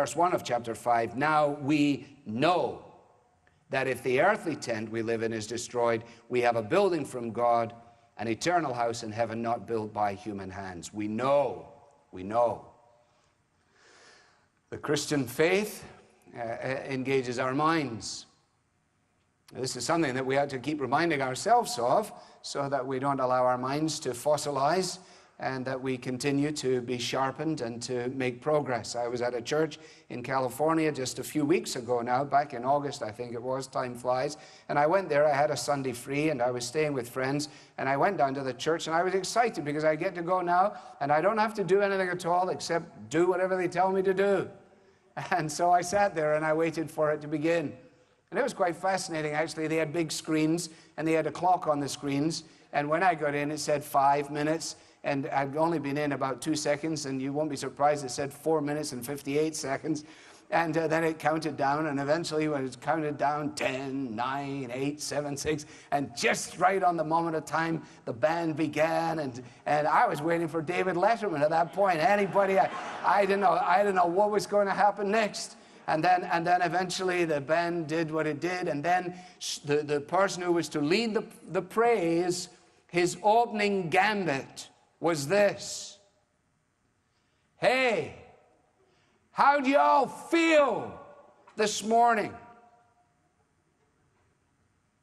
verse 1 of chapter 5, now we know that if the earthly tent we live in is destroyed, we have a building from God, an eternal house in heaven not built by human hands. We know. The Christian faith engages our minds. This is something that we have to keep reminding ourselves of so that we don't allow our minds to fossilize and that we continue to be sharpened and to make progress. I was at a church in California just a few weeks ago now, back in August, I think it was, time flies. And I went there, I had a Sunday free, and I was staying with friends, and I went down to the church, and I was excited because I get to go now, and I don't have to do anything at all except do whatever they tell me to do. And so I sat there, and I waited for it to begin. And it was quite fascinating, actually. They had big screens, and they had a clock on the screens, and when I got in, it said 5 minutes, and I'd only been in about 2 seconds, and you won't be surprised, it said 4 minutes and 58 seconds. And then it counted down, and eventually when it counted down, 10, 9, 8, 7, 6, and just right on the moment of time, the band began, and I was waiting for David Letterman at that point. Anybody, I didn't know what was going to happen next. And then eventually the band did what it did, and then the person who was to lead the praise, his opening gambit was this. Hey, how do y'all feel this morning?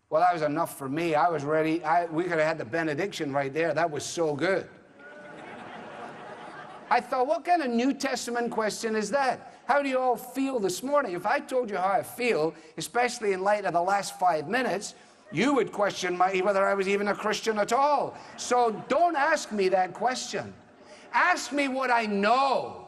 Well, that was enough for me. I was ready. We could have had the benediction right there. That was so good. I thought, what kind of New Testament question is that? How do you all feel this morning? If I told you how I feel, especially in light of the last 5 minutes, you would question whether I was even a Christian at all. So don't ask me that question. Ask me what I know.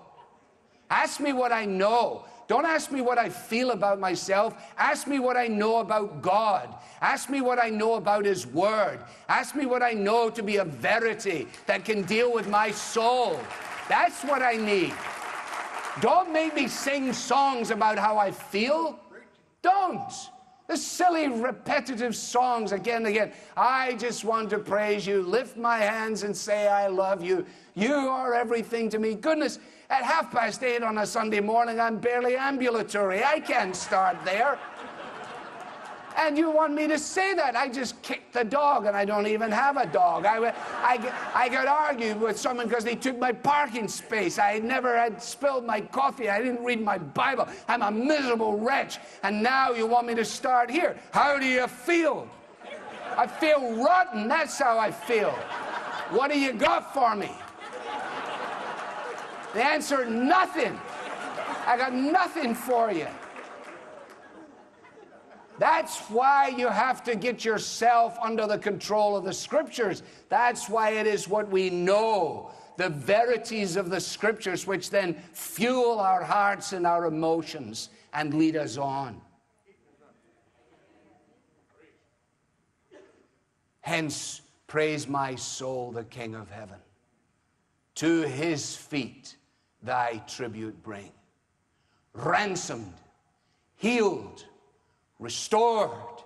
Ask me what I know. Don't ask me what I feel about myself. Ask me what I know about God. Ask me what I know about His Word. Ask me what I know to be a verity that can deal with my soul. That's what I need. Don't make me sing songs about how I feel. Don't. The silly, repetitive songs again and again. I just want to praise you, lift my hands and say I love you. You are everything to me. Goodness, at 8:30 on a Sunday morning, I'm barely ambulatory. I can't start there. And you want me to say that? I just kicked the dog, and I don't even have a dog. I got argued with someone because they took my parking space. I never had spilled my coffee. I didn't read my Bible. I'm a miserable wretch. And now you want me to start here. How do you feel? I feel rotten. That's how I feel. What do you got for me? The answer, nothing. I got nothing for you. That's why you have to get yourself under the control of the Scriptures. That's why it is what we know, the verities of the Scriptures, which then fuel our hearts and our emotions and lead us on. Hence, praise my soul, the King of heaven. To His feet thy tribute bring. Ransomed, healed, restored,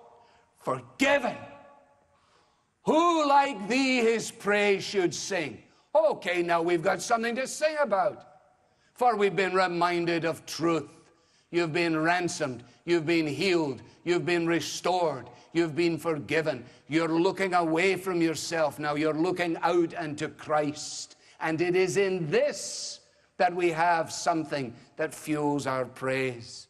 forgiven. Who like thee His praise should sing? Okay, now we've got something to sing about. For we've been reminded of truth. You've been ransomed. You've been healed. You've been restored. You've been forgiven. You're looking away from yourself. Now you're looking out unto Christ. And it is in this that we have something that fuels our praise.